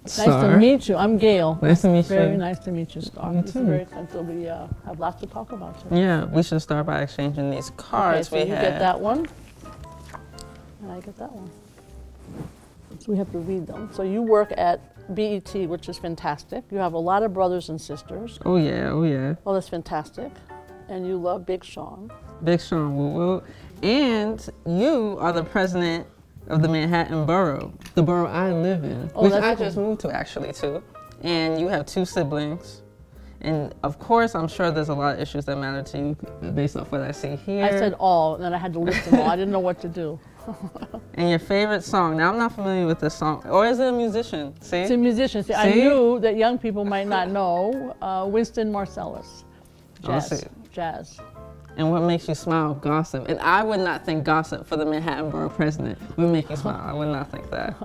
Starr. Nice to meet you. I'm Gale. Nice to meet you. Very nice to meet you, Starr. Me It's too. very exciting. We have lots to talk about today. Yeah, we should start by exchanging these cards Okay, so we you have. get that one, and I get that one. So we have to read them. So you work at BET, which is fantastic. You have a lot of brothers and sisters. Oh yeah, oh yeah. Well, that's fantastic. And you love Big Sean. Big Sean Woo Woo. And you are the president of the Manhattan borough, the borough I live in, Oh, which that's I cool. just moved to actually too. And you have 2 siblings. And of course, I'm sure there's a lot of issues that matter to you based off what I see here. I said all, and then I had to list them all. I didn't know what to do. And your favorite song. Now, I'm not familiar with this song. Or is it a musician? See? It's a musician. See, I knew that young people might not know Winston Marsalis. Jazz. see. Jazz. And what makes you smile? Gossip. And I would not think gossip for the Manhattan borough president would make you smile. I would not think that.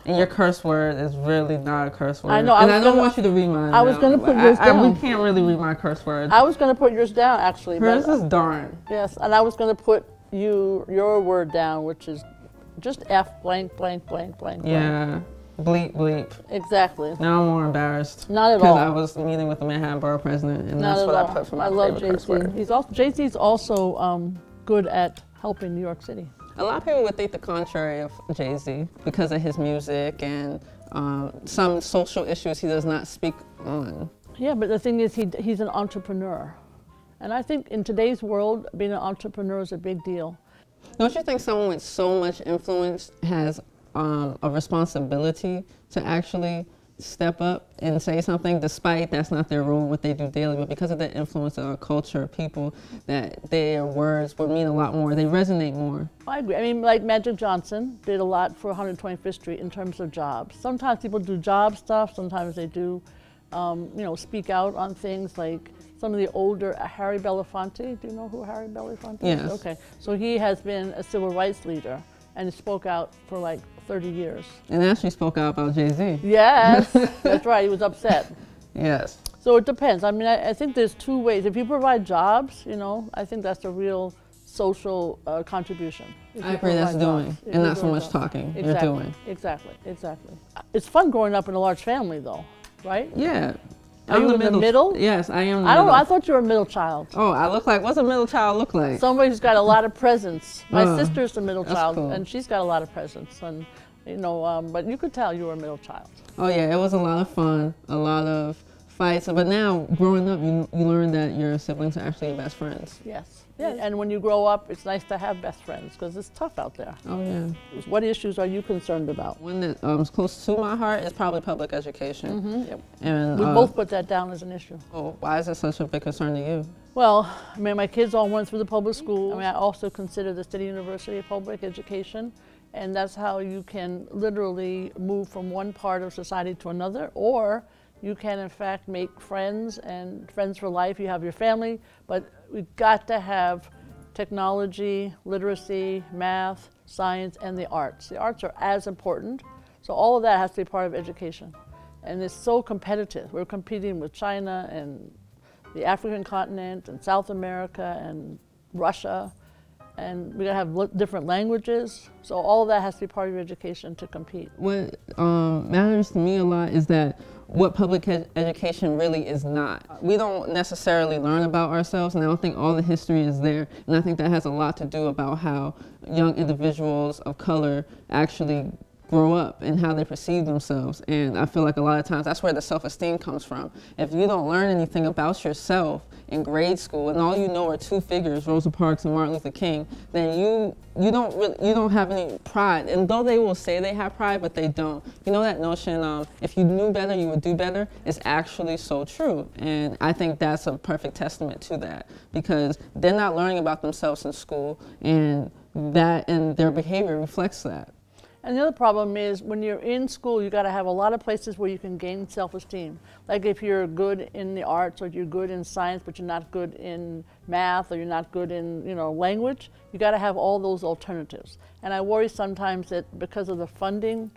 And your curse word is really not a curse word. I know. And I don't want you to read mine. I was going to put yours down. We can't really read my curse word. I was going to put yours down, actually. Hers but, is darn. Yes, and I was going to put your word down, which is just F blank, blank, blank, blank, blank. Yeah. Bleep, bleep. Exactly. Now I'm more embarrassed. Not at all. Because I was meeting with the Manhattan borough president, and Not that's at what all. I put for my I love favorite curse word. JayZ. JayZ's also good at helping New York City. A lot of people would think the contrary of JayZ because of his music and some social issues he does not speak on. Yeah, but the thing is, he's an entrepreneur. And I think in today's world, being an entrepreneur is a big deal. Don't you think someone with so much influence has a responsibility to actually step up and say something, despite that's not their role, what they do daily, but because of the influence of our culture, people, that their words would mean a lot more, they resonate more. I agree. I mean, like Magic Johnson did a lot for 125th Street in terms of jobs. Sometimes people do job stuff, sometimes they do, speak out on things like some of the older, Harry Belafonte. Do you know who Harry Belafonte is? Yes. Okay, so he has been a civil rights leader and he spoke out for like 30 years. And actually spoke out about JayZ. Yes, that's right, he was upset. Yes. So it depends. I mean, I think there's 2 ways. If you provide jobs, I think that's a real social contribution. I agree, that's doing, and not so much talking, you're doing. Exactly, exactly. It's fun growing up in a large family though, right? Yeah. Are you in the middle? Yes, I am. I don't know, I thought you were a middle child. Oh, I look like, what's a middle child look like? Somebody who's got a lot of presents. My sister's the middle child, cool. and she's got a lot of presents. And but you could tell you were a middle child. Oh yeah, it was a lot of fun, a lot of fights. But now, growing up, you learn that your siblings are actually your best friends. Yes. Yeah, and when you grow up, it's nice to have best friends because it's tough out there. Oh yeah. What issues are you concerned about? One that is close to my heart is probably public education. Mm-hmm. Yep. And We both put that down as an issue. Oh, why is it such a big concern to you? Well, I mean, my kids all went through the public school. I mean, I also consider the City University of Public Education, and that's how you can literally move from one part of society to another, or you can in fact make friends and friends for life. You have your family, but we've got to have technology, literacy, math, science, and the arts. The arts are as important, so all of that has to be part of education. And it's so competitive. We're competing with China and the African continent and South America and Russia, and we're gonna have different languages. So all of that has to be part of your education to compete. What matters to me a lot is that what public education really is not. We don't necessarily learn about ourselves, and I don't think all the history is there. And I think that has a lot to do about how young individuals of color actually grow up and how they perceive themselves. And I feel like a lot of times that's where the self-esteem comes from. If you don't learn anything about yourself in grade school and all you know are 2 figures, Rosa Parks and Martin Luther King, then you don't have any pride. And though they will say they have pride, but they don't. You know that notion of if you knew better, you would do better is actually so true. And I think that's a perfect testament to that, because they're not learning about themselves in school, and that and their behavior reflects that. And the other problem is when you're in school, you got to have a lot of places where you can gain self-esteem. Like if you're good in the arts, or you're good in science, but you're not good in math, or you're not good in language, you got to have all those alternatives. And I worry sometimes that because of the funding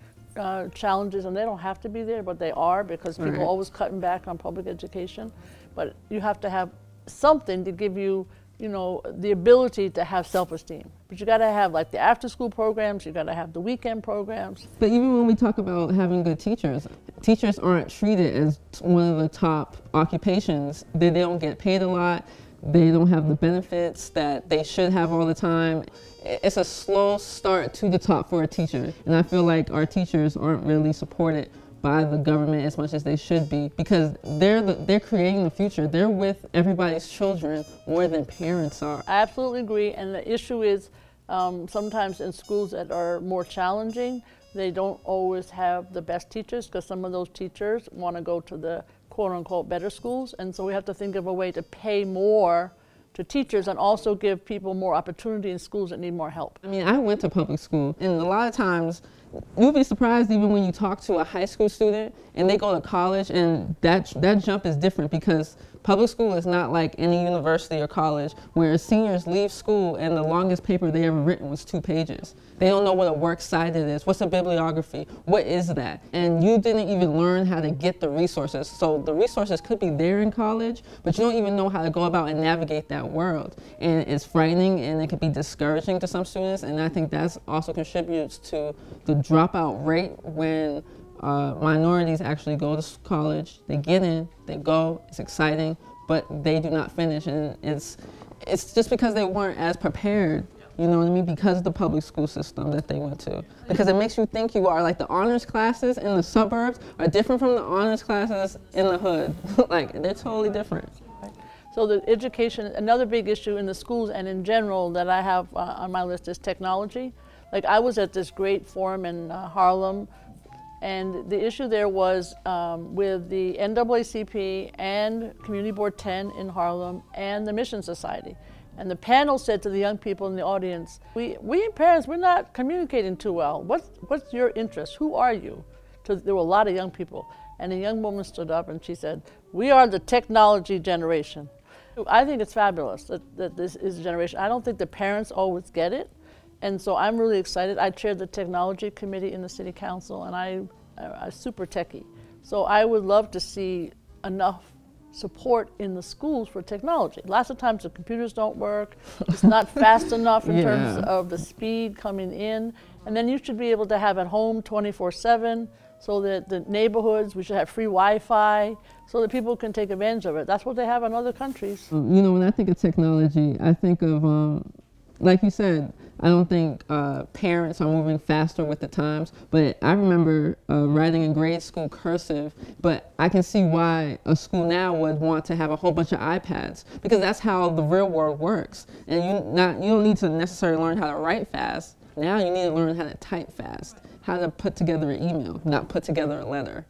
challenges, and they don't have to be there, but they are, because people are always cutting back on public education. But you have to have something to give you you know, the ability to have self-esteem. But you got to have like the after-school programs, you got to have the weekend programs. But even when we talk about having good teachers, teachers aren't treated as one of the top occupations. They don't get paid a lot. They don't have the benefits that they should have all the time. It's a slow start to the top for a teacher. And I feel like our teachers aren't really supported by the government as much as they should be, because they're creating the future. They're with everybody's children more than parents are. I absolutely agree, and the issue is sometimes in schools that are more challenging, they don't always have the best teachers, because some of those teachers want to go to the quote-unquote better schools, and so we have to think of a way to pay more to teachers and also give people more opportunity in schools that need more help. I mean, I went to public school, and a lot of times you'll be surprised even when you talk to a high school student and they go to college, and that jump is different, because public school is not like any university or college where seniors leave school and the longest paper they ever written was 2 pages. They don't know what a works cited is. What's a bibliography? What is that? And you didn't even learn how to get the resources. So the resources could be there in college, but you don't even know how to go about and navigate that world. And it's frightening, and it could be discouraging to some students. And I think that also contributes to the dropout rate when minorities actually go to college. They get in, they go, it's exciting, but they do not finish. And it's just because they weren't as prepared. You know what I mean? Because of the public school system that they went to. Because it makes you think you are like the honors classes in the suburbs are different from the honors classes in the hood. Like, they're totally different. So the education, another big issue in the schools and in general that I have on my list is technology. Like, I was at this great forum in Harlem, and the issue there was with the NAACP and Community Board 10 in Harlem and the Mission Society. And the panel said to the young people in the audience, we parents, we're not communicating too well. What's your interest? Who are you? There were a lot of young people. And a young woman stood up and she said, we are the technology generation. I think it's fabulous that this is a generation. I don't think the parents always get it. And so I'm really excited. I chaired the technology committee in the city council, and I'm super techie. So I would love to see enough support in the schools for technology. Lots of times the computers don't work. It's not fast enough in terms of the speed coming in. And then you should be able to have at home 24/7, so that the neighborhoods, we should have free Wi-Fi so that people can take advantage of it. That's what they have in other countries. You know, when I think of technology, I think of, like you said, I don't think parents are moving faster with the times, but I remember writing in grade school cursive, but I can see why a school now would want to have a whole bunch of iPads, because that's how the real world works. And you don't need to necessarily learn how to write fast. Now you need to learn how to type fast, how to put together an email, not put together a letter.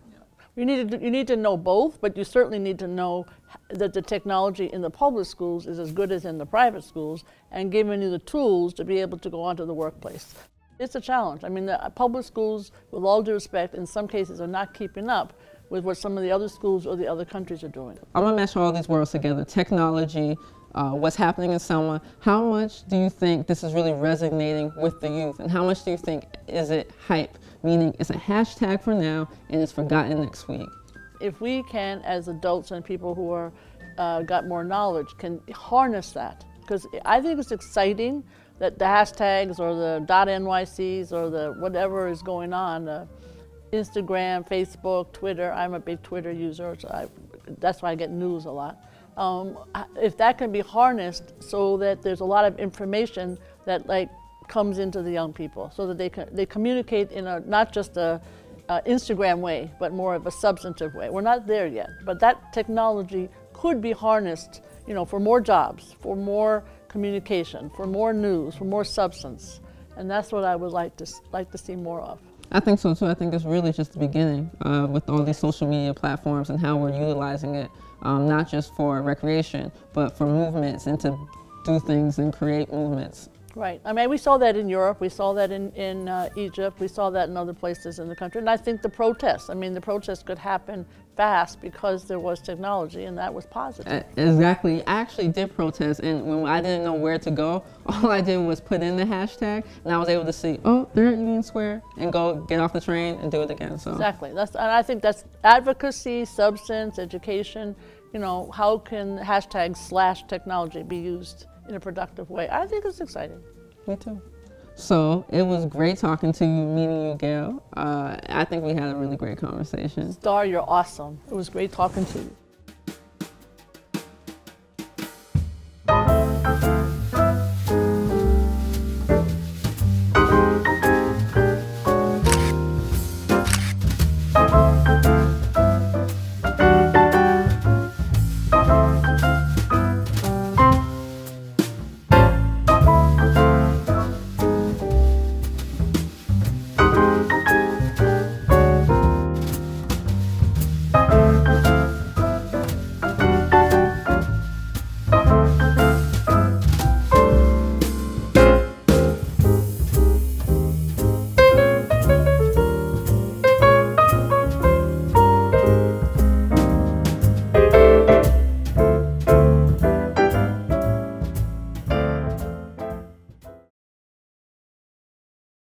You need to know both, but you certainly need to know that the technology in the public schools is as good as in the private schools, and giving you the tools to be able to go onto the workplace. It's a challenge. I mean, the public schools, with all due respect, in some cases are not keeping up with what some of the other schools or the other countries are doing. I'm gonna mesh all these worlds together: technology, what's happening in Selma. How much do you think this is really resonating with the youth, and how much do you think is it hype? Meaning it's a hashtag for now and it's forgotten next week. If we can, as adults and people who are got more knowledge, can harness that, because I think it's exciting that the hashtags or the .nycs or the whatever is going on, Instagram, Facebook, Twitter. I'm a big Twitter user, so that's why I get news a lot. If that can be harnessed so that there's a lot of information that comes into the young people, so that they communicate in a not just a Instagram way, but more of a substantive way. We're not there yet, but that technology could be harnessed, you know, for more jobs, for more communication, for more news, for more substance, and that's what I would like to see more of. I think so too. I think it's really just the beginning with all these social media platforms and how we're utilizing it, not just for recreation, but for movements and to do things and create movements. Right. I mean, we saw that in Europe, we saw that in Egypt, we saw that in other places in the country. And I think the protests could happen fast because there was technology, and that was positive. Exactly. I actually did protest, and when I didn't know where to go, all I did was put in the hashtag, and I was able to see, oh, they're at Union Square, and go get off the train and do it again. So exactly. And I think that's advocacy, substance, education. You know, how can hashtags / technology be used in a productive way. I think it's exciting. Me too. So it was great talking to you, meeting you, Gale. I think we had a really great conversation. Starr, you're awesome. It was great talking to you.